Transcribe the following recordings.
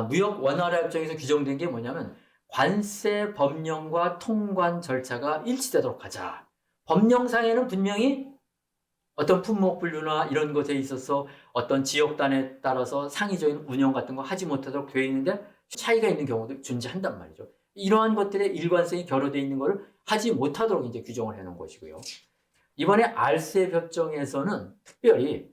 무역 원활화 협정에서 규정된 게 뭐냐면 관세 법령과 통관 절차가 일치되도록 하자. 법령상에는 분명히 어떤 품목 분류나 이런 것에 있어서 어떤 지역단에 따라서 상의적인 운영 같은 거 하지 못하도록 되어 있는데 차이가 있는 경우도 존재한단 말이죠. 이러한 것들의 일관성이 결여되어 있는 것을 하지 못하도록 이제 규정을 해놓은 것이고요. 이번에 RCEP 협정에서는 특별히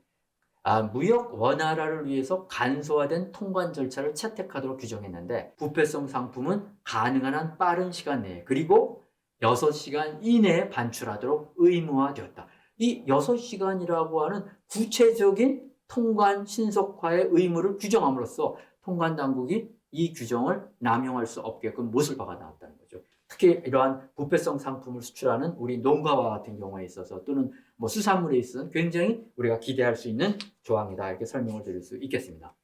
무역 원활화를 위해서 간소화된 통관 절차를 채택하도록 규정했는데 부패성 상품은 가능한 한 빠른 시간 내에 그리고 6시간 이내에 반출하도록 의무화되었다. 이 6시간이라고 하는 구체적인 통관 신속화의 의무를 규정함으로써 통관 당국이 이 규정을 남용할 수 없게끔 못을 박아 나왔다는 거죠. 특히 이러한 부패성 상품을 수출하는 우리 농가와 같은 경우에 있어서 또는 뭐 수산물에 있어서 굉장히 우리가 기대할 수 있는 조항이다 이렇게 설명을 드릴 수 있겠습니다.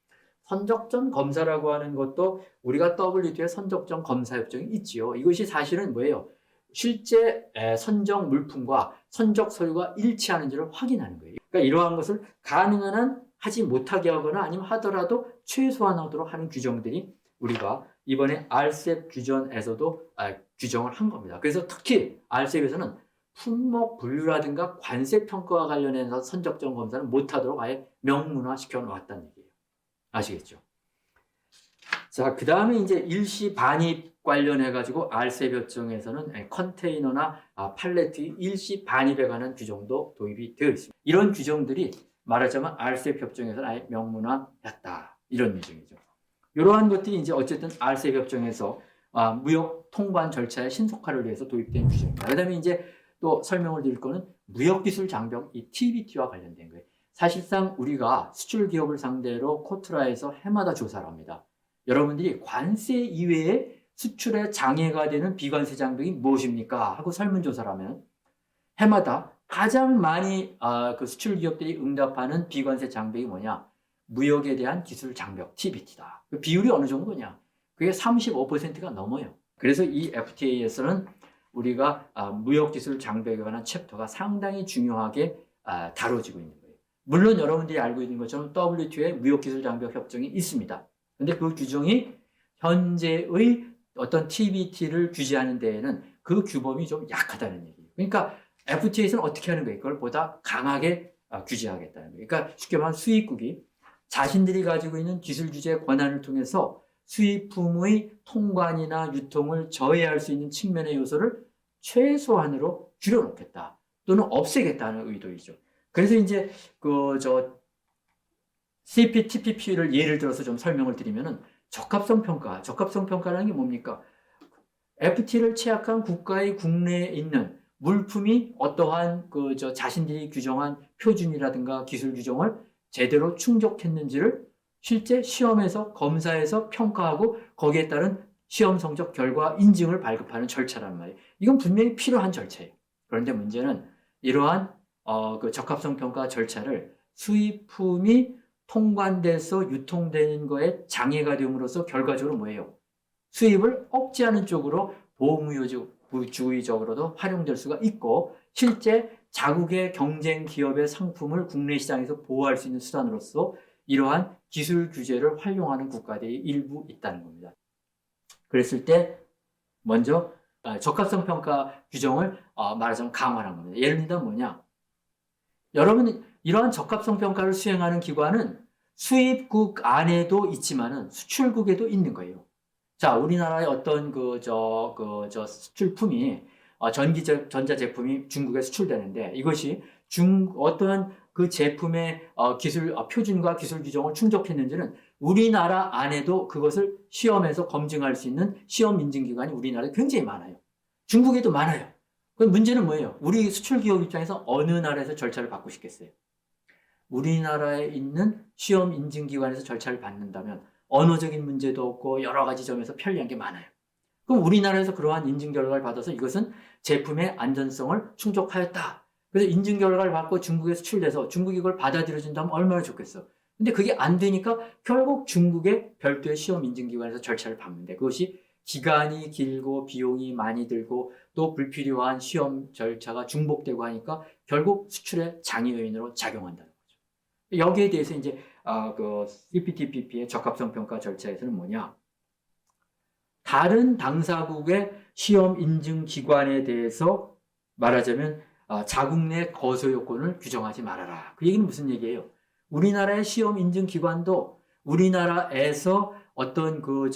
선적전 검사라고 하는 것도 우리가 WTO의 선적전 검사 협정이 있지요. 이것이 사실은 뭐예요? 실제 선적 물품과 선적 서류가 일치하는지를 확인하는 거예요. 그러니까 이러한 것을 가능한 한 하지 못하게 하거나 아니면 하더라도 최소화하도록 하는 규정들이 우리가 이번에 RCEP 규정에서도 규정을 한 겁니다. 그래서 특히 RCEP에서는 품목 분류라든가 관세 평가와 관련해서 선적전 검사를 못하도록 아예 명문화 시켜 놓았다는 얘기예요. 아시겠죠? 자, 그 다음에 이제 일시 반입 관련해가지고 RCEP 협정에서는 컨테이너나 팔레트 일시 반입에 관한 규정도 도입이 되어 있습니다. 이런 규정들이 말하자면 RCEP 협정에서는 아예 명문화했다. 이런 예정이죠. 이러한 것들이 이제 어쨌든 RCEP 협정에서 무역 통관 절차의 신속화를 위해서 도입된 규정입니다. 그 다음에 이제 또 설명을 드릴 거는 무역기술 장벽, 이 TBT와 관련된 거예요. 사실상 우리가 수출 기업을 상대로 코트라에서 해마다 조사를 합니다. 여러분들이 관세 이외에 수출에 장애가 되는 비관세 장벽이 무엇입니까? 하고 설문조사를 하면 해마다 가장 많이 그 수출 기업들이 응답하는 비관세 장벽이 뭐냐? 무역에 대한 기술 장벽, TBT다. 그 비율이 어느 정도냐? 그게 35%가 넘어요. 그래서 이 FTA에서는 우리가 무역 기술 장벽에 관한 챕터가 상당히 중요하게 다뤄지고 있는 거예요. 물론 여러분들이 알고 있는 것처럼 WTO에 무역 기술 장벽 협정이 있습니다. 근데 그 규정이 현재의 어떤 TBT를 규제하는 데에는 그 규범이 좀 약하다는 얘기예요. 그러니까 FTA에서는 어떻게 하는 거예요? 그걸 보다 강하게 규제하겠다는 거예요. 그러니까 쉽게 말하면 수입국이 자신들이 가지고 있는 기술 규제 권한을 통해서 수입품의 통관이나 유통을 저해할 수 있는 측면의 요소를 최소한으로 줄여놓겠다. 또는 없애겠다는 의도이죠. 그래서 이제 CPTPP를 예를 들어서 좀 설명을 드리면은 적합성 평가라는 게 뭡니까? FTA를 취약한 국가의 국내에 있는 물품이 어떠한 자신들이 규정한 표준이라든가 기술 규정을 제대로 충족했는지를 실제 시험에서 검사해서 평가하고 거기에 따른 시험 성적 결과 인증을 발급하는 절차란 말이에요. 이건 분명히 필요한 절차예요. 그런데 문제는 이러한 그 적합성 평가 절차를 수입품이 통관돼서 유통되는 거에 장애가 됨으로써 결과적으로 뭐예요? 수입을 억제하는 쪽으로 보호무효주의적으로도 활용될 수가 있고 실제 자국의 경쟁 기업의 상품을 국내 시장에서 보호할 수 있는 수단으로서 이러한 기술 규제를 활용하는 국가들이 일부 있다는 겁니다. 그랬을 때 먼저 적합성 평가 규정을 말하자면 강화한 겁니다. 예를 들면 뭐냐? 여러분 이러한 적합성 평가를 수행하는 기관은 수입국 안에도 있지만은 수출국에도 있는 거예요. 자, 우리나라의 어떤 수출품이 전자제품이 중국에 수출되는데 이것이 어떠한 그 제품의 표준과 기술 규정을 충족했는지는 우리나라 안에도 그것을 시험에서 검증할 수 있는 시험 인증기관이 우리나라에 굉장히 많아요. 중국에도 많아요. 그 문제는 뭐예요? 우리 수출 기업 입장에서 어느 나라에서 절차를 받고 싶겠어요? 우리나라에 있는 시험 인증기관에서 절차를 받는다면 언어적인 문제도 없고 여러 가지 점에서 편리한 게 많아요. 그럼 우리나라에서 그러한 인증 결과를 받아서 이것은 제품의 안전성을 충족하였다. 그래서 인증 결과를 받고 중국에 수출돼서 중국이 이걸 받아들여준다면 얼마나 좋겠어. 근데 그게 안 되니까 결국 중국의 별도의 시험 인증기관에서 절차를 밟는데 그것이 기간이 길고 비용이 많이 들고 또 불필요한 시험 절차가 중복되고 하니까 결국 수출의 장애 요인으로 작용한다는 거죠. 여기에 대해서 이제 그 CPTPP의 적합성 평가 절차에서는 뭐냐? 다른 당사국의 시험 인증 기관에 대해서 말하자면 자국 내 거소 요건을 규정하지 말아라. 그 얘기는 무슨 얘기예요? 우리나라의 시험 인증 기관도 우리나라에서 어떤 그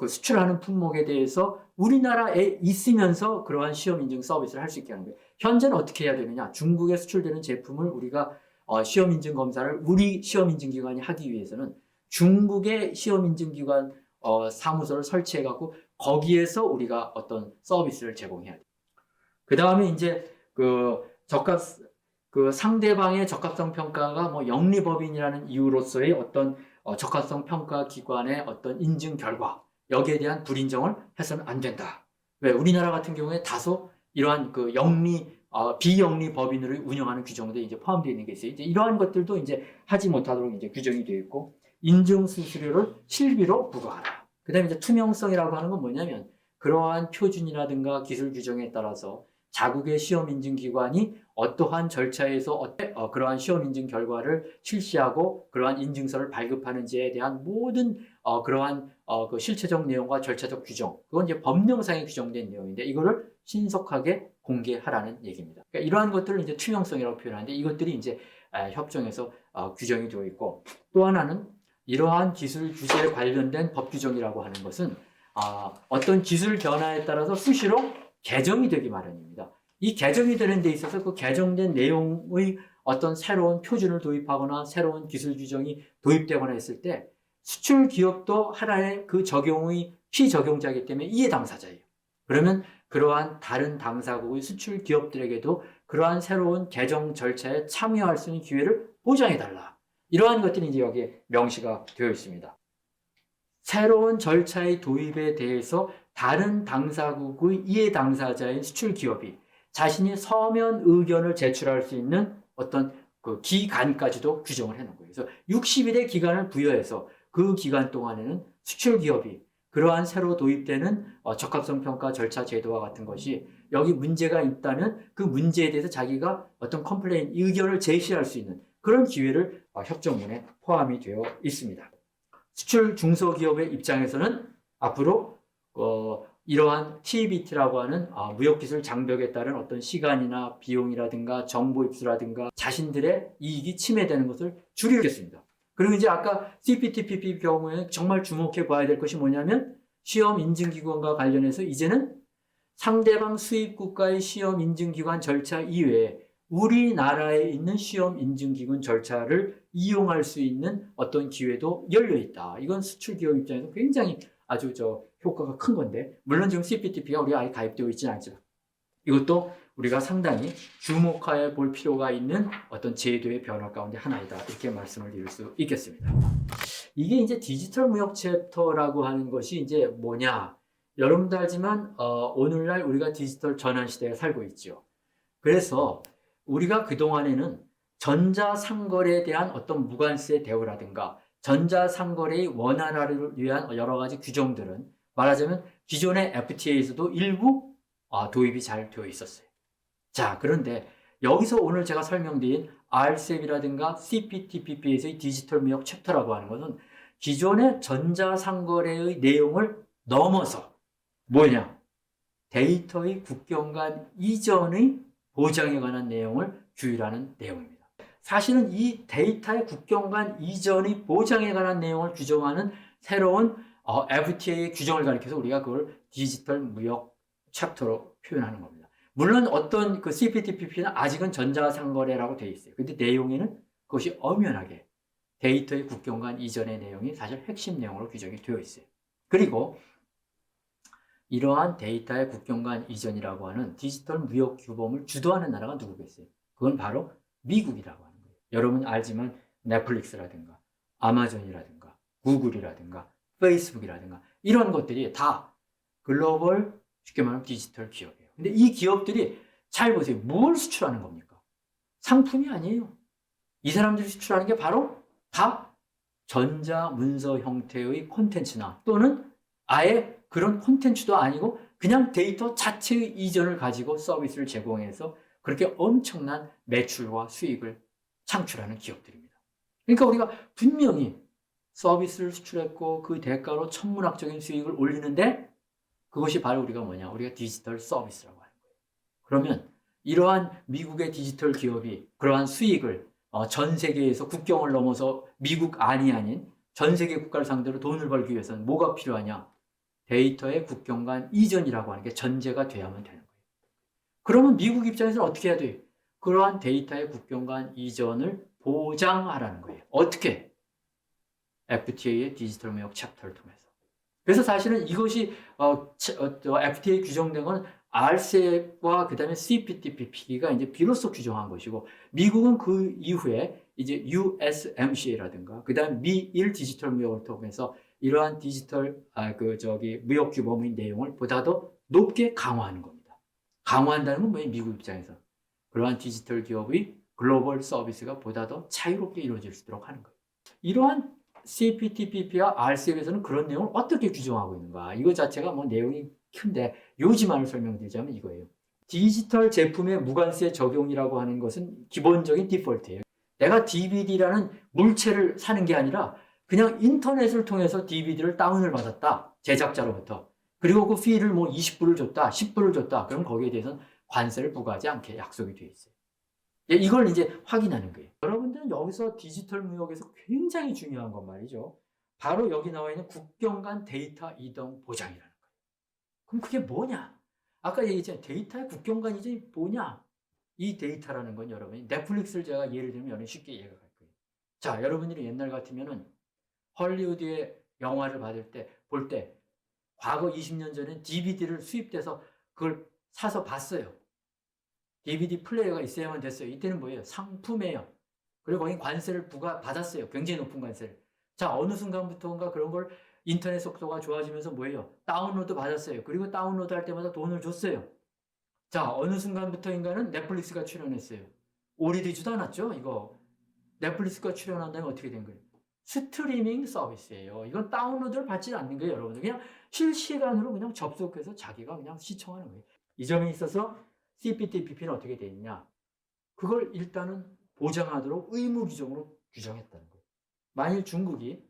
수출하는 품목에 대해서 우리나라에 있으면서 그러한 시험 인증 서비스를 할 수 있게 하는 거예요. 현재는 어떻게 해야 되느냐? 중국에 수출되는 제품을 우리가 시험 인증 검사를 우리 시험 인증 기관이 하기 위해서는 중국의 시험 인증 기관 사무소를 설치해 갖고 거기에서 우리가 어떤 서비스를 제공해야 돼요. 그 다음에 이제 그 상대방의 적합성 평가가 뭐 영리법인이라는 이유로서의 어떤 적합성 평가 기관의 어떤 인증 결과 여기에 대한 불인정을 해서는 안 된다. 왜? 우리나라 같은 경우에 다소 이러한 그 비영리 법인으로 운영하는 규정도 이제 포함되어 있는 게 있어요. 이제 이러한 것들도 이제 하지 못하도록 이제 규정이 되어 있고, 인증 수수료를 실비로 부과하라. 그 다음에 이제 투명성이라고 하는 건 뭐냐면, 그러한 표준이라든가 기술 규정에 따라서 자국의 시험 인증 기관이 어떠한 절차에서 그러한 시험 인증 결과를 실시하고 그러한 인증서를 발급하는지에 대한 모든 그러한 그 실체적 내용과 절차적 규정, 그건 이제 법령상에 규정된 내용인데 이거를 신속하게 공개하라는 얘기입니다. 그러니까 이러한 것들을 이제 투명성이라고 표현하는데 이것들이 이제 협정에서 규정이 되어 있고, 또 하나는 이러한 기술 규제에 관련된 법 규정이라고 하는 것은 어떤 기술 변화에 따라서 수시로 개정이 되기 마련입니다. 이 개정이 되는 데 있어서 그 개정된 내용의 어떤 새로운 표준을 도입하거나 새로운 기술 규정이 도입되거나 했을 때 수출 기업도 하나의 그 적용의 피적용자이기 때문에 이해 당사자예요. 그러면 그러한 다른 당사국의 수출 기업들에게도 그러한 새로운 개정 절차에 참여할 수 있는 기회를 보장해달라. 이러한 것들이 이제 여기에 명시가 되어 있습니다. 새로운 절차의 도입에 대해서 다른 당사국의 이해 당사자인 수출 기업이 자신이 서면 의견을 제출할 수 있는 어떤 그 기간까지도 규정을 해놓은 거예요. 그래서 60일의 기간을 부여해서 그 기간 동안에는 수출 기업이 그러한 새로 도입되는 적합성 평가 절차 제도와 같은 것이 여기 문제가 있다면 그 문제에 대해서 자기가 어떤 컴플레인, 의견을 제시할 수 있는 그런 기회를 협정문에 포함이 되어 있습니다. 수출 중소기업의 입장에서는 앞으로 이러한 TBT라고 하는 무역기술 장벽에 따른 어떤 시간이나 비용이라든가 정보 입수라든가 자신들의 이익이 침해되는 것을 줄이겠습니다. 그리고 이제 아까 CPTPP 경우에 정말 주목해 봐야 될 것이 뭐냐면 시험 인증기관과 관련해서 이제는 상대방 수입국가의 시험 인증기관 절차 이외에 우리나라에 있는 시험 인증기관 절차를 이용할 수 있는 어떤 기회도 열려 있다. 이건 수출기업 입장에서 굉장히 아주 효과가 큰 건데, 물론 지금 CPTP가 우리가 아예 가입되어 있지는 않지만 이것도 우리가 상당히 주목해 볼 필요가 있는 어떤 제도의 변화 가운데 하나이다. 이렇게 말씀을 드릴 수 있겠습니다. 이게 이제 디지털 무역 챕터라고 하는 것이 이제 뭐냐? 여러분도 알지만 오늘날 우리가 디지털 전환 시대에 살고 있죠. 그래서 우리가 그동안에는 전자상거래에 대한 어떤 무관세 대우라든가 전자상거래의 원활화를 위한 여러 가지 규정들은 말하자면 기존의 FTA에서도 일부 도입이 잘 되어 있었어요. 자, 그런데 여기서 오늘 제가 설명드린 RCEP이라든가 CPTPP에서의 디지털 무역 챕터라고 하는 것은 기존의 전자상거래의 내용을 넘어서 뭐냐? 데이터의 국경 간 이전의 보장에 관한 내용을 규율하는 내용입니다. 사실은 이 데이터의 국경 간 이전의 보장에 관한 내용을 규정하는 새로운 FTA의 규정을 가리켜서 우리가 그걸 디지털 무역 챕터로 표현하는 겁니다. 물론 어떤 그 CPTPP는 아직은 전자상거래라고 되어 있어요. 근데 내용에는 그것이 엄연하게 데이터의 국경 간 이전의 내용이 사실 핵심 내용으로 규정이 되어 있어요. 그리고 이러한 데이터의 국경 간 이전이라고 하는 디지털 무역 규범을 주도하는 나라가 누구겠어요? 그건 바로 미국이라고 하는 거예요. 여러분 알지만 넷플릭스라든가 아마존이라든가 구글이라든가 페이스북이라든가 이런 것들이 다 글로벌 쉽게 말하면 디지털 기업이에요. 근데 이 기업들이 잘 보세요. 뭘 수출하는 겁니까? 상품이 아니에요. 이 사람들이 수출하는 게 바로 다 전자문서 형태의 콘텐츠나 또는 아예 그런 콘텐츠도 아니고 그냥 데이터 자체의 이전을 가지고 서비스를 제공해서 그렇게 엄청난 매출과 수익을 창출하는 기업들입니다. 그러니까 우리가 분명히 서비스를 수출했고 그 대가로 천문학적인 수익을 올리는데 그것이 바로 우리가 뭐냐? 우리가 디지털 서비스라고 하는 거예요. 그러면 이러한 미국의 디지털 기업이 그러한 수익을 전 세계에서 국경을 넘어서 미국 안이 아닌 전 세계 국가를 상대로 돈을 벌기 위해서는 뭐가 필요하냐? 데이터의 국경 간 이전이라고 하는 게 전제가 돼야만 되는 거예요. 그러면 미국 입장에서는 어떻게 해야 돼요? 그러한 데이터의 국경 간 이전을 보장하라는 거예요. 어떻게? FTA의 디지털 무역 챕터를 통해서. 그래서 사실은 이것이 FTA 규정된 건 RCEP과 그다음에 CPTPP가 이제 비로소 규정한 것이고 미국은 그 이후에 이제 USMCA라든가 그다음 미일 디지털 무역을 통해서 이러한 디지털 무역 규범의 내용을 보다 더 높게 강화하는 겁니다. 강화한다는 건 뭐예요? 미국 입장에서 그러한 디지털 기업의 글로벌 서비스가 보다 더 자유롭게 이루어질 수 있도록 하는 거예요. 이러한 CPTPP와 RCEP에서는 그런 내용을 어떻게 규정하고 있는가? 이거 자체가 뭐 내용이 큰데 요지만을 설명드리자면 이거예요. 디지털 제품의 무관세 적용이라고 하는 것은 기본적인 디폴트예요. 내가 DVD라는 물체를 사는 게 아니라 그냥 인터넷을 통해서 DVD를 다운을 받았다. 제작자로부터. 그리고 그 피를 뭐 20불을 줬다, 10불을 줬다. 그럼 거기에 대해서는 관세를 부과하지 않게 약속이 되어 있어요. 이걸 이제 확인하는 거예요. 여러분들은 여기서 디지털 무역에서 굉장히 중요한 건 말이죠. 바로 여기 나와 있는 국경 간 데이터 이동 보장이라는 거예요. 그럼 그게 뭐냐? 아까 얘기했잖아요. 데이터의 국경 간 이전이 뭐냐? 이 데이터라는 건 여러분이 넷플릭스를 제가 예를 들면 여러분 쉽게 이해가 갈 거예요. 자, 여러분들이 옛날 같으면은 헐리우드의 영화를 볼 때 과거 20년 전에 DVD를 수입돼서 그걸 사서 봤어요. DVD 플레이어가 있어야만 됐어요. 이때는 뭐예요? 상품이에요. 그리고 거기 관세를 받았어요. 굉장히 높은 관세를. 자, 어느 순간부터인가 그런 걸 인터넷 속도가 좋아지면서 뭐예요? 다운로드 받았어요. 그리고 다운로드 할 때마다 돈을 줬어요. 자, 어느 순간부터인가는 넷플릭스가 출연했어요. 오래되지도 않았죠, 이거. 넷플릭스가 출연한 다음에 어떻게 된 거예요? 스트리밍 서비스예요. 이건 다운로드를 받지 않는 거예요, 여러분들. 그냥 실시간으로 그냥 접속해서 자기가 그냥 시청하는 거예요. 이 점에 있어서 CPTPP는 어떻게 되어 있냐? 그걸 일단은 보장하도록 의무 규정으로 규정했다는 거예요. 만일 중국이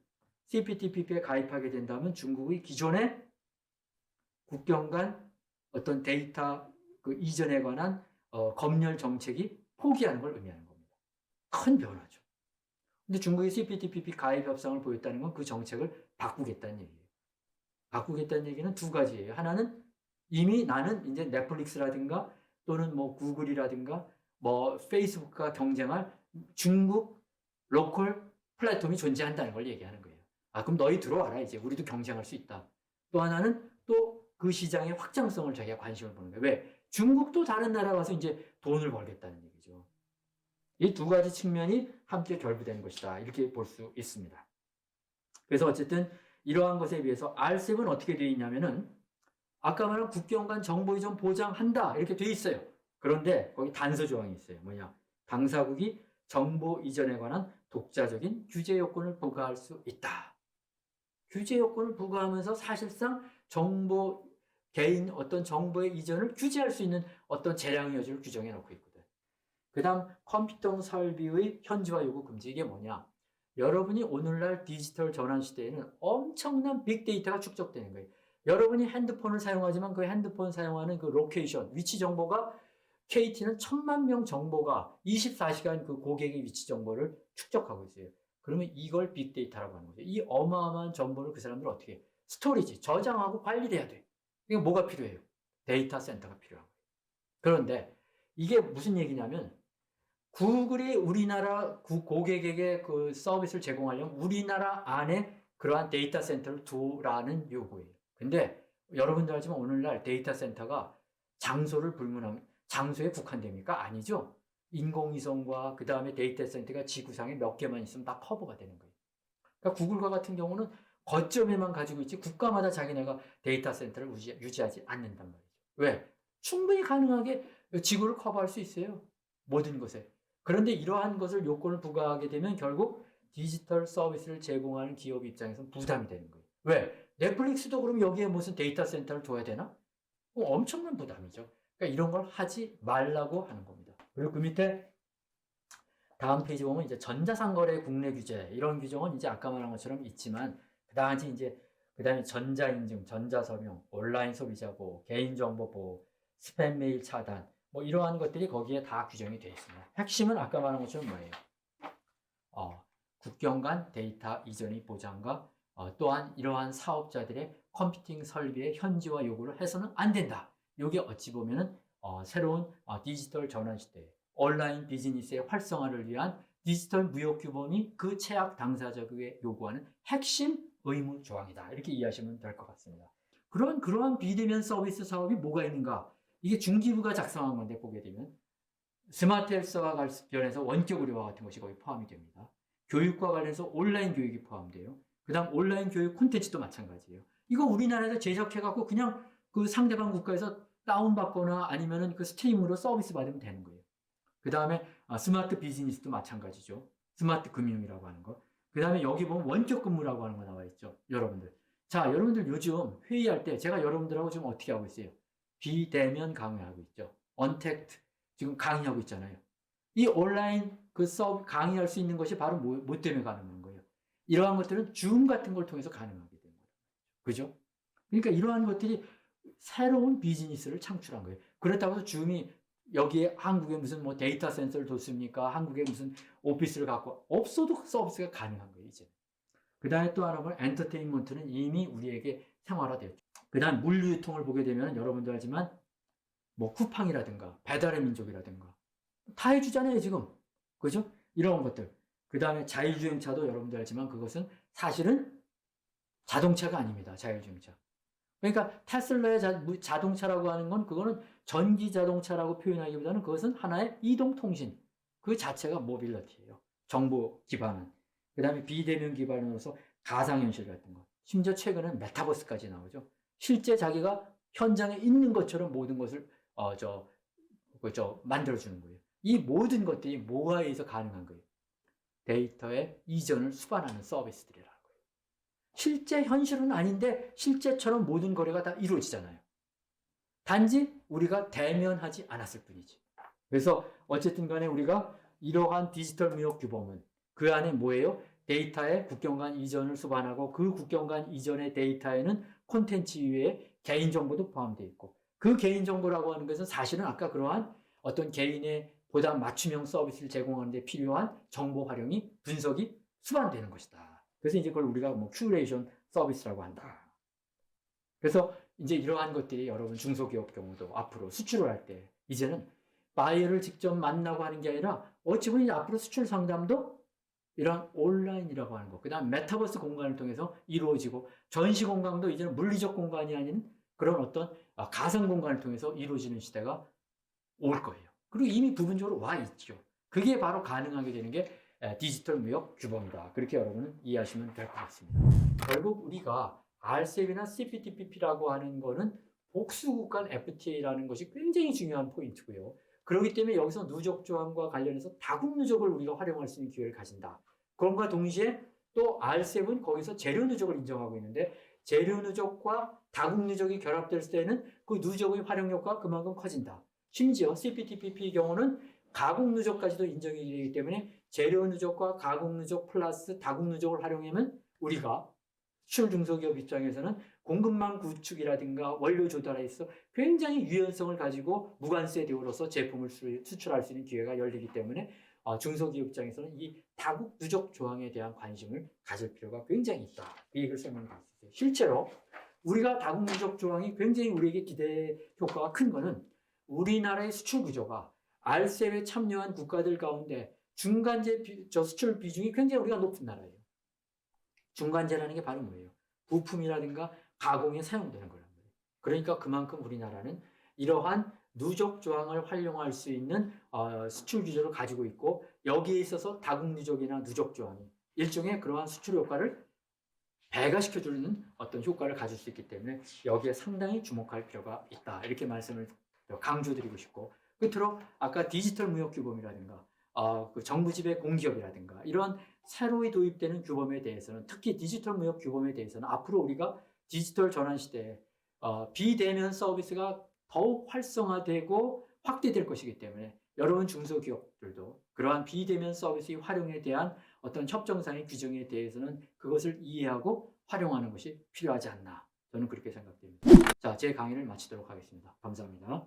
CPTPP에 가입하게 된다면 중국의 기존의 국경 간 어떤 데이터 이전에 관한 검열 정책이 포기하는 걸 의미하는 겁니다. 큰 변화죠. 근데 중국이 CPTPP 가입 협상을 보였다는 건 그 정책을 바꾸겠다는 얘기예요. 바꾸겠다는 얘기는 두 가지예요. 하나는 이미 나는 이제 넷플릭스라든가 또는 뭐 구글이라든가 뭐 페이스북과 경쟁할 중국 로컬 플랫폼이 존재한다는 걸 얘기하는 거예요. 아, 그럼 너희 들어와라. 이제 우리도 경쟁할 수 있다. 또 하나는 또 그 시장의 확장성을 자기가 관심을 보는 거예요. 왜? 중국도 다른 나라 가서 이제 돈을 벌겠다는 얘기죠. 이 두 가지 측면이 함께 결부된 것이다. 이렇게 볼 수 있습니다. 그래서 어쨌든 이러한 것에 비해서 RCEP은 어떻게 되어 있냐면은 아까 말한 국경 간 정보 이전 보장한다. 이렇게 되어 있어요. 그런데 거기 단서 조항이 있어요. 뭐냐? 당사국이 정보 이전에 관한 독자적인 규제 요건을 부과할 수 있다. 규제 요건을 부과하면서 사실상 개인 어떤 정보의 이전을 규제할 수 있는 어떤 재량 여지를 규정해 놓고 있거든. 그 다음 컴퓨터 설비의 현지화 요구 금지. 이게 뭐냐? 여러분이 오늘날 디지털 전환 시대에는 엄청난 빅데이터가 축적되는 거예요. 여러분이 핸드폰을 사용하지만 그 핸드폰 사용하는 그 로케이션, 위치 정보가 KT는 1000만 명 정보가 24시간 그 고객의 위치 정보를 축적하고 있어요. 그러면 이걸 빅데이터라고 하는 거죠. 이 어마어마한 정보를 그 사람들은 어떻게 해요? 스토리지, 저장하고 관리해야 돼. 이게 뭐가 필요해요? 데이터 센터가 필요한 거예요. 그런데 이게 무슨 얘기냐면 구글이 우리나라 고객에게 그 서비스를 제공하려면 우리나라 안에 그러한 데이터 센터를 두라는 요구예요. 근데 여러분도 알지만 오늘날 데이터 센터가 장소에 국한됩니까? 아니죠. 인공위성과 그 다음에 데이터 센터가 지구상에 몇 개만 있으면 다 커버가 되는 거예요. 그러니까 구글과 같은 경우는 거점에만 가지고 있지 국가마다 자기네가 데이터 센터를 유지하지 않는단 말이죠. 왜? 충분히 가능하게 지구를 커버할 수 있어요. 모든 것에. 그런데 이러한 것을 요건을 부과하게 되면 결국 디지털 서비스를 제공하는 기업 입장에서는 부담이 되는 거예요. 왜? 넷플릭스도 그럼 여기에 무슨 데이터 센터를 둬야 되나? 엄청난 부담이죠. 그러니까 이런 걸 하지 말라고 하는 겁니다. 그리고 그 밑에 다음 페이지 보면 이제 전자상거래 국내 규제 이런 규정은 이제 아까 말한 것처럼 있지만 그다음에 이제 그다음에 전자인증, 전자서명, 온라인 소비자 보호, 개인정보 보호, 스팸 메일 차단 뭐 이러한 것들이 거기에 다 규정이 되어 있습니다. 핵심은 아까 말한 것처럼 뭐예요? 국경 간 데이터 이전의 보장과 또한 이러한 사업자들의 컴퓨팅 설비의 현지화 요구를 해서는 안 된다. 이게 어찌 보면은 새로운 디지털 전환 시대, 온라인 비즈니스의 활성화를 위한 디지털 무역 규범이 그 채약 당사자에게 요구하는 핵심 의무 조항이다. 이렇게 이해하시면 될 것 같습니다. 그러한 비대면 서비스 사업이 뭐가 있는가? 이게 중기부가 작성한 건데 보게 되면 스마트 헬스와 관련해서 원격 의료와 같은 것이 거기 포함이 됩니다. 교육과 관련해서 온라인 교육이 포함돼요. 그 다음 온라인 교육 콘텐츠도 마찬가지예요. 이거 우리나라에서 제작해갖고 그냥 그 상대방 국가에서 다운받거나 아니면은 그 스트리밍으로 서비스 받으면 되는 거예요. 그 다음에 스마트 비즈니스도 마찬가지죠. 스마트 금융이라고 하는 거. 그 다음에 여기 보면 원격 근무라고 하는 거 나와 있죠. 여러분들. 자, 여러분들 요즘 회의할 때 제가 여러분들하고 지금 어떻게 하고 있어요? 비대면 강의하고 있죠. 언택트 지금 강의하고 있잖아요. 이 온라인 그 수업 강의할 수 있는 것이 바로 뭐 때문에 가능한 거예요? 이러한 것들은 줌 같은 걸 통해서 가능하게 된 거예요. 그죠? 그러니까 이러한 것들이 새로운 비즈니스를 창출한 거예요. 그렇다고 해서 줌이 여기에 한국에 무슨 뭐 데이터 센터를 뒀습니까? 한국에 무슨 오피스를 갖고 없어도 서비스가 가능한 거예요, 이제. 그 다음에 또 하나 보면 엔터테인먼트는 이미 우리에게 생활화되었죠. 그 다음 물류유통을 보게 되면 여러분도 알지만 뭐 쿠팡이라든가 배달의 민족이라든가 다 해주잖아요, 지금. 그죠? 이런 것들. 그 다음에 자율주행차도 여러분도 알지만 그것은 사실은 자동차가 아닙니다. 자율주행차. 그러니까 테슬라의 자동차라고 하는 건 그거는 전기 자동차라고 표현하기보다는 그것은 하나의 이동통신. 그 자체가 모빌리티예요. 정보 기반은. 그 다음에 비대면 기반으로서 가상현실 같은 것. 심지어 최근엔 메타버스까지 나오죠. 실제 자기가 현장에 있는 것처럼 모든 것을 만들어주는 거예요. 이 모든 것들이 뭐에 의해서 가능한 거예요? 데이터의 이전을 수반하는 서비스들이라는 거예요. 실제 현실은 아닌데 실제처럼 모든 거래가 다 이루어지잖아요. 단지 우리가 대면하지 않았을 뿐이지. 그래서 어쨌든 간에 우리가 이러한 디지털 무역 규범은 그 안에 뭐예요? 데이터의 국경 간 이전을 수반하고 그 국경 간 이전의 데이터에는 콘텐츠 이외에 개인정보도 포함되어 있고 그 개인정보라고 하는 것은 사실은 아까 그러한 어떤 개인의 보다 맞춤형 서비스를 제공하는 데 필요한 정보 활용이 분석이 수반되는 것이다. 그래서 이제 그걸 우리가 뭐 큐레이션 서비스라고 한다. 그래서 이제 이러한 것들이 여러분 중소기업 경우도 앞으로 수출을 할 때 이제는 바이어를 직접 만나고 하는 게 아니라 어찌 보면 앞으로 수출 상담도 이런 온라인이라고 하는 것, 그 다음 메타버스 공간을 통해서 이루어지고 전시 공간도 이제는 물리적 공간이 아닌 그런 어떤 가상 공간을 통해서 이루어지는 시대가 올 거예요. 그리고 이미 부분적으로 와 있죠. 그게 바로 가능하게 되는 게 디지털 무역 규범이다. 그렇게 여러분은 이해하시면 될 것 같습니다. 결국 우리가 RCEP나 CPTPP라고 하는 거는 복수국 간 FTA라는 것이 굉장히 중요한 포인트고요. 그렇기 때문에 여기서 누적 조항과 관련해서 다국 누적을 우리가 활용할 수 있는 기회를 가진다. 그럼과 동시에 또 RCEP은 거기서 재료 누적을 인정하고 있는데 재료 누적과 다국 누적이 결합될 때는 그 누적의 활용 효과가 그만큼 커진다. 심지어 CPTPP 경우는 가공 누적까지도 인정이 되기 때문에 재료 누적과 가공 누적 플러스 다국 누적을 활용하면 우리가 수출 중소기업 입장에서는 공급망 구축이라든가 원료 조달에 있어 굉장히 유연성을 가지고 무관세 대우로서 제품을 수출할 수 있는 기회가 열리기 때문에 중소기업 입장에서는 이 다국 누적 조항에 대한 관심을 가질 필요가 굉장히 있다. 이 얘기를 설명드렸어요. 실제로 우리가 다국 누적 조항이 굉장히 우리에게 기대 효과가 큰 거는 우리나라의 수출 구조가 RCEP에 참여한 국가들 가운데 중간재 수출 비중이 굉장히 우리가 높은 나라예요. 중간재라는 게 바로 뭐예요? 부품이라든가 가공에 사용되는 거란 말이에요. 그러니까 그만큼 우리나라는 이러한 누적 조항을 활용할 수 있는 수출 규제를 가지고 있고 여기에 있어서 다국 누적이나 누적 조항이 일종의 그러한 수출 효과를 배가시켜주는 어떤 효과를 가질 수 있기 때문에 여기에 상당히 주목할 필요가 있다. 이렇게 말씀을 강조드리고 싶고 끝으로 아까 디지털 무역 규범이라든가 그 정부 지배 공기업이라든가 이런 새로이 도입되는 규범에 대해서는 특히 디지털 무역 규범에 대해서는 앞으로 우리가 디지털 전환 시대에 비대면 서비스가 더욱 활성화되고 확대될 것이기 때문에 여러분 중소기업들도 그러한 비대면 서비스 활용에 대한 어떤 협정상의 규정에 대해서는 그것을 이해하고 활용하는 것이 필요하지 않나 저는 그렇게 생각됩니다. 자, 제 강의를 마치도록 하겠습니다. 감사합니다.